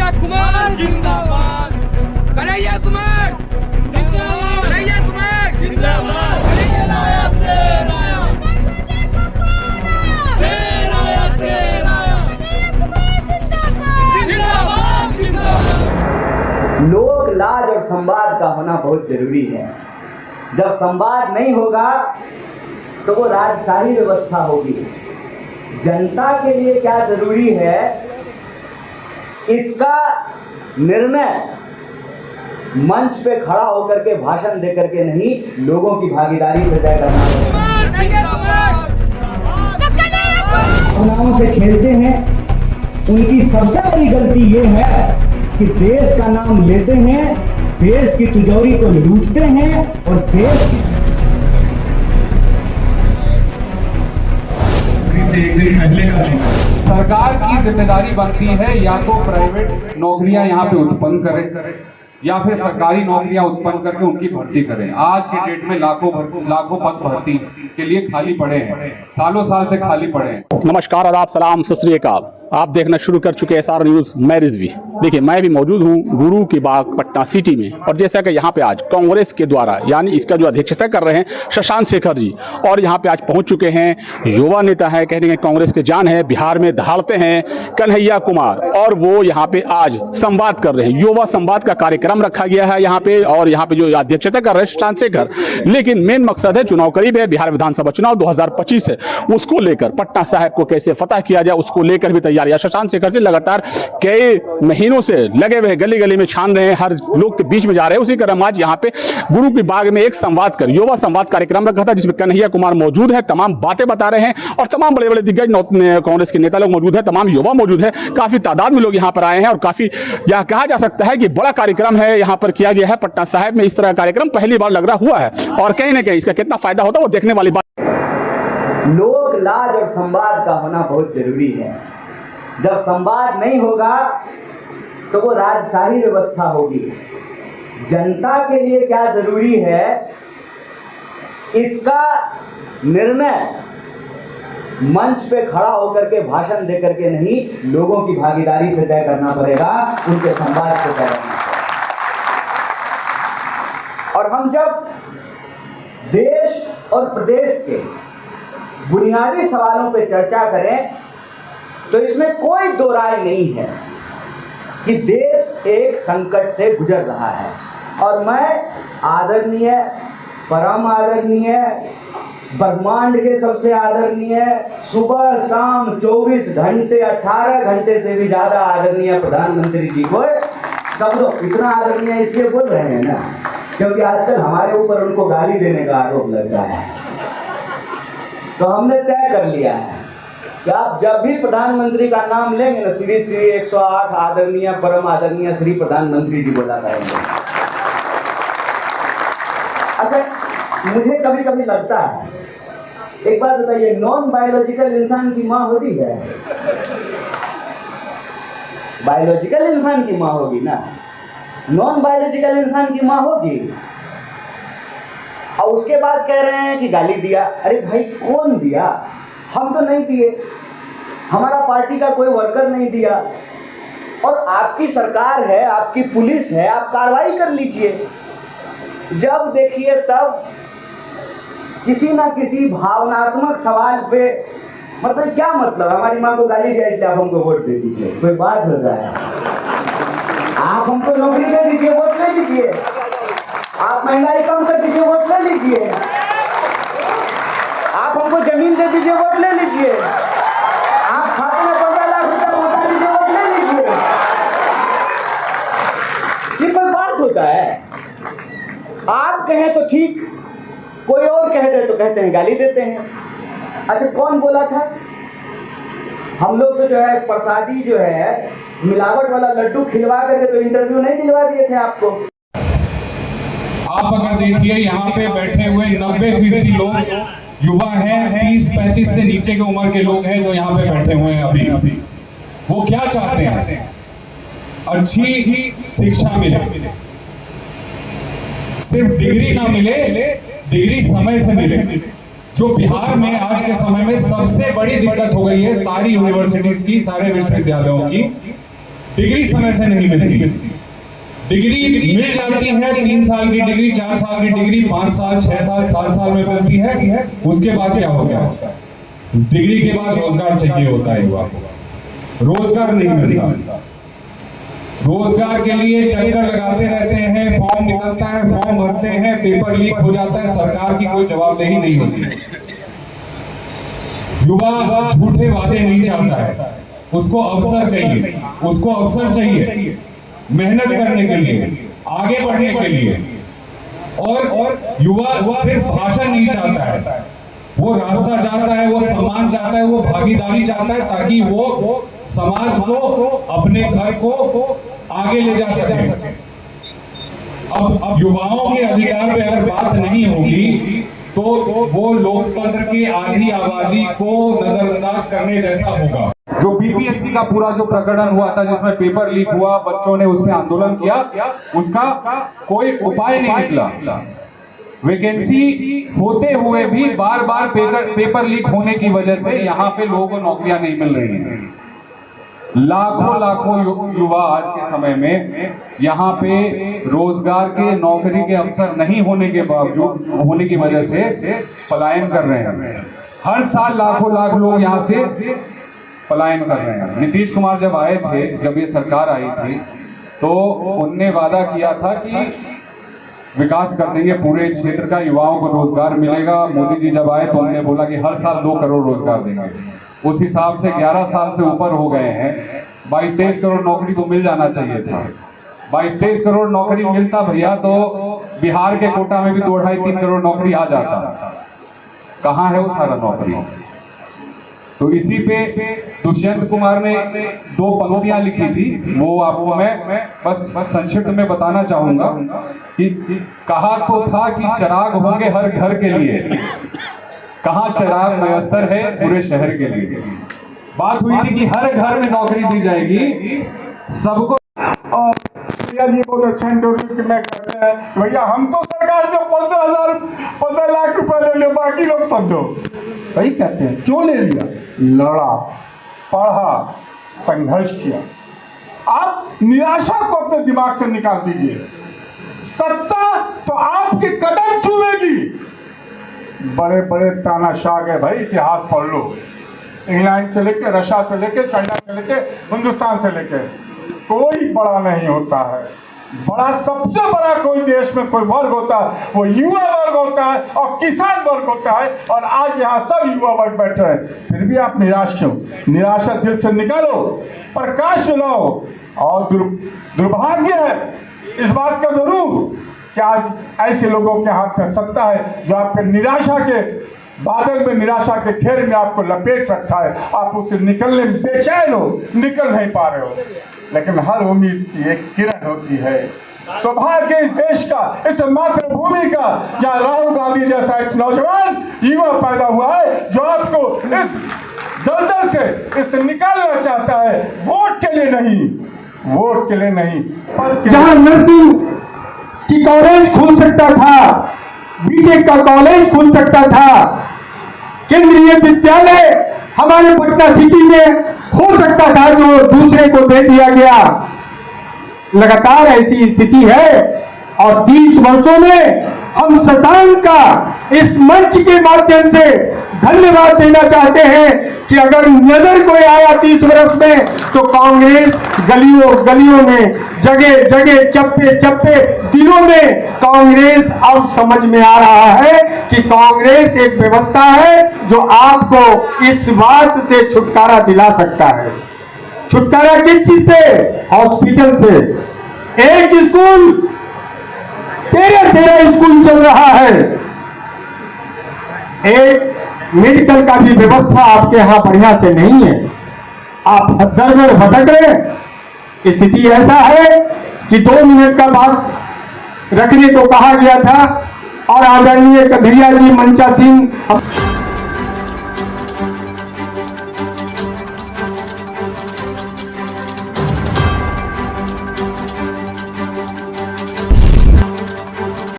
कन्हैया कुमार जिंदाबाद, कन्हैया कुमार जिंदाबाद, कन्हैया कुमार जिंदाबाद। लोक लाज और संवाद का होना बहुत जरूरी है। जब संवाद नहीं होगा तो वो राजशाही व्यवस्था होगी। जनता के लिए क्या जरूरी है इसका निर्णय मंच पे खड़ा होकर के भाषण देकर के नहीं, लोगों की भागीदारी से तय करना होगा। भावनाओं से खेलते हैं, उनकी सबसे बड़ी गलती ये है कि देश का नाम लेते हैं, देश की तिजोरी को लूटते हैं और देश से एक दिन पहले का सरकार की जिम्मेदारी बनती है या तो प्राइवेट नौकरियां यहाँ पे उत्पन्न करें या फिर सरकारी नौकरियां उत्पन्न करके उनकी भर्ती करें। आज के डेट में लाखों पद भर्ती के लिए खाली पड़े हैं, सालों साल से खाली पड़े हैं। नमस्कार, आदाब, सलाम, सत श्री अकाल। आप देखना शुरू कर चुके SR न्यूज़, मैं रिजवी। देखिए, मैं भी मौजूद हूँ गुरु की बाग पटना सिटी में, और जैसा कि यहाँ पे आज कांग्रेस के द्वारा यानी इसका जो अध्यक्षता कर रहे हैं शशांक शेखर जी, और यहाँ पे आज पहुँच चुके हैं युवा नेता है, कहने के कांग्रेस के जान है, बिहार में दहाड़ते हैं, कन्हैया कुमार, और वो यहाँ पे आज संवाद कर रहे हैं। युवा संवाद का कार्यक्रम रखा गया है यहाँ पे, और यहाँ पे जो अध्यक्षता कर रहे हैं शशांक शेखर। लेकिन मेन मकसद है, चुनाव करीब है, बिहार विधानसभा चुनाव 2025 है, उसको लेकर पटना साहिब को कैसे फतह किया जाए उसको लेकर भी तैयारियां शशांक शेखर जी लगातार कई महीनों से लगे हुए, गली गली में छान रहे हैं, हर लोग के बीच में जा रहे हैं। उसी क्रम आज यहाँ पे गुरु की बाग में एक संवाद कर युवा संवाद कार्यक्रम रखा था, जिसमें कन्हैया कुमार मौजूद है, तमाम बातें बता रहे हैं, और तमाम बड़े बड़े दिग्गज कांग्रेस के नेता लोग मौजूद है, तमाम युवा मौजूद है, काफी तादाद में लोग यहाँ पर आए हैं, और काफी यह कहा जा सकता है कि बड़ा कार्यक्रम है यहाँ पर किया गया है। पटना साहिब में इस तरह का कार्यक्रम पहली बार लग रहा हुआ है, और कहीं ना कहीं इसका कितना फायदा होता है वो देखने वाली बात। लोक लाज और संवाद का होना बहुत जरूरी है। जब संवाद नहीं होगा तो वो राजशाही व्यवस्था होगी। जनता के लिए क्या जरूरी है इसका निर्णय मंच पे खड़ा होकर के भाषण देकर के नहीं, लोगों की भागीदारी से तय करना पड़ेगा, उनके संवाद से तय करना पड़ेगा। और हम जब देश और प्रदेश के बुनियादी सवालों पे चर्चा करें तो इसमें कोई दो राय नहीं है कि देश एक संकट से गुजर रहा है, और मैं आदरणीय, परम आदरणीय, ब्रह्मांड के सबसे आदरणीय, सुबह शाम 24 घंटे 18 घंटे से भी ज़्यादा आदरणीय प्रधानमंत्री जी को सब लोग इतना आदरणीय इसलिए बोल रहे हैं ना क्योंकि आजकल हमारे ऊपर उनको गाली देने का आरोप लग रहा है। तो हमने तय कर लिया है कि आप जब भी प्रधानमंत्री का नाम लेंगे ना, श्री श्री 108 आदरणीय परम आदरणीय श्री प्रधानमंत्री जी बोला करेंगे। अच्छा, मुझे कभी कभी लगता है, एक बात बताइए, नॉन बायोलॉजिकल इंसान की माँ होती है? बायोलॉजिकल इंसान की माँ होगी ना, नॉन बायोलॉजिकल इंसान की माँ होगी। और उसके बाद कह रहे हैं कि गाली दिया। अरे भाई, कौन दिया? हम तो नहीं दिए, हमारा पार्टी का कोई वर्कर नहीं दिया, और आपकी सरकार है, आपकी पुलिस है, आप कार्रवाई कर लीजिए। जब देखिए तब किसी ना किसी भावनात्मक सवाल पे, मतलब क्या मतलब, हमारी माँ को गाली दिया इसलिए आप हमको वोट दे दीजिए, कोई बात हो रहा है? आप हमको नौकरी दे दीजिए, वोट ले लीजिए। आप महंगाई कम कर दीजिए, वोट ले लीजिए। आप हमको जमीन दे दीजिए, वोट ले लीजिए। आप खाते में 15 लाख रुपया पहुंचा दीजिए, वोट ले लीजिए। ये कोई बात होता है? आप कहें तो ठीक, कोई और कह दे तो कहते हैं गाली देते हैं। अच्छा, कौन बोला था? हम लोग तो जो है प्रसादी जो है मिलावट वाला लड्डू खिलवा करके तो इंटरव्यू नहीं दिलवा दिए थे आपको। आप अगर देखिए यहाँ पे बैठे हुए 90% लोग युवा हैं, 30-35 से नीचे की उम्र के लोग हैं जो यहाँ पे बैठे हुए हैं। अभी वो क्या चाहते हैं? अच्छी शिक्षा मिले, सिर्फ डिग्री ना मिले, डिग्री समय से मिले। जो बिहार में आज के समय में सबसे बड़ी दिक्कत हो गई है सारी यूनिवर्सिटीज की, सारे विश्वविद्यालयों की, डिग्री समय से नहीं मिलती। डिग्री मिल जाती है 3 साल की डिग्री, 4 साल की डिग्री, 5 साल, 6 साल, 7 साल में मिलती है। उसके बाद क्या होता है? डिग्री के बाद रोजगार चाहिए होता है युवा को, रोजगार नहीं मिलता। रोजगार के लिए चक्कर लगाते रहते हैं, फॉर्म निकलता है, फॉर्म भरते हैं, पेपर लीक हो जाता है, सरकार की कोई जवाबदेही नहीं होती। युवा झूठे वादे नहीं चाहता है, उसको अवसर चाहिए, उसको अवसर चाहिए मेहनत करने के लिए, आगे बढ़ने के लिए। और युवा सिर्फ भाषण नहीं चाहता है, वो रास्ता चाहता है, वो सम्मान चाहता है, वो भागीदारी चाहता है, ताकि वो समाज को, अपने घर को आगे ले जा सके। अब युवाओं के अधिकार पे अगर बात नहीं होगी तो वो लोकतंत्र की आधी आबादी को नजरअंदाज करने जैसा होगा। जो बीपीएससी का पूरा जो प्रकरण हुआ था, जिसमें पेपर लीक हुआ, बच्चों ने उसमें आंदोलन किया, उसका कोई उपाय नहीं निकला। वैकेंसी होते हुए भी बार बार पेपर लीक होने की वजह से यहाँ पे लोगों को नौकरियां नहीं मिल रही हैं। लाखों युवा आज के समय में यहाँ पे रोजगार के, नौकरी के अवसर नहीं होने के बावजूद, होने की वजह से पलायन कर रहे हैं। हर साल लाखों लोग यहाँ से पलायन कर रहे हैं। नीतीश कुमार जब आए थे, जब ये सरकार आई थी, तो उनने वादा किया था कि विकास कर देंगे पूरे क्षेत्र का, युवाओं को रोजगार मिलेगा। मोदी जी जब आए तो उन्होंने बोला कि हर साल 2 करोड़ रोजगार देंगे। उस हिसाब से 11 साल से ऊपर हो गए हैं। 22-23 करोड़ नौकरी तो मिल जाना चाहिए था। 22-23 करोड़ नौकरी मिलता भैया तो बिहार के कोटा में भी 2-2.5-3 करोड़ नौकरी आ जाता। कहाँ है वो सारा नौकरी? तो इसी पे दुष्यंत कुमार ने 2 पंक्तियां लिखी थी, वो आपको मैं बस संक्षिप्त में बताना चाहूंगा कि कहा तो था कि चिराग होंगे हर घर के लिए, कहाँ चिराग मयसर है पूरे शहर के लिए। बात हुई थी कि हर घर में नौकरी दी जाएगी सबको। और भैया जी बहुत अच्छा इंटरव्यू में कहते हैं, भैया हम तो सरकार जो 15 लाख रुपए ले ले, बाकी लोग समझो। सही कहते हैं। क्यों ले लिया? लड़ा, पढ़ा, संघर्ष किया। आप निराशा को अपने दिमाग से निकाल दीजिए। सत्ता तो आपके कदम छूएगी। बड़े बड़े तानाशाह गए भाई, इतिहास पढ़ लो। इंग्लैंड से लेके, रशिया से लेके, चाइना से लेके, हिंदुस्तान से लेके, कोई बड़ा नहीं होता है। बड़ा, सबसे बड़ा कोई देश में कोई वर्ग होता है, वो युवा वर्ग होता है और किसान वर्ग होता है। और आज यहाँ सब युवा वर्ग बैठे हैं, फिर भी आप निराश क्यों? निराशा दिल से निकालो, प्रकाश लाओ। और दुर्भाग्य है इस बात का जरूर कि आज ऐसे लोगों के हाथ में सत्ता है जो आपके निराशा के बादल में, निराशा के घेर में आपको लपेट रखा है। आप उससे निकलने में बेचैन हो, निकल नहीं पा रहे हो। लेकिन हर उम्मीद की एक किरण होती है। सौभाग्य इस देश का, इस मातृभूमि का, जहाँ राहुल गांधी जैसा एक नौजवान युवा पैदा हुआ है जो आपको इस दलदल से इससे निकालना चाहता है। वोट के लिए नहीं, वोट के लिए नहीं, जहाँ नर्सिंग की कॉलेज खुल सकता था, बीटेक का कॉलेज खुल सकता था, केंद्रीय विद्यालय हमारे पटना सिटी में हो सकता था जो दूसरे को दे दिया गया। लगातार ऐसी स्थिति है और 30 वर्षों में हम शशांक का इस मंच के माध्यम से धन्यवाद देना चाहते हैं कि अगर नजर कोई आया 30 वर्ष में तो कांग्रेस गलियों गलियों में, जगह जगह, चप्पे चप्पे, दिलों में कांग्रेस अब समझ में आ रहा है कि कांग्रेस एक व्यवस्था है जो आपको इस बात से छुटकारा दिला सकता है। छुटकारा किस चीज से? हॉस्पिटल से। एक स्कूल, 13 स्कूल चल रहा है। एक मेडिकल का भी व्यवस्था आपके यहाँ बढ़िया से नहीं है। आप दर दर भटक रहे। स्थिति ऐसा है कि 2 मिनट का बात रखने को कहा गया था और आदरणीय कन्हैया जी मंचा सिंह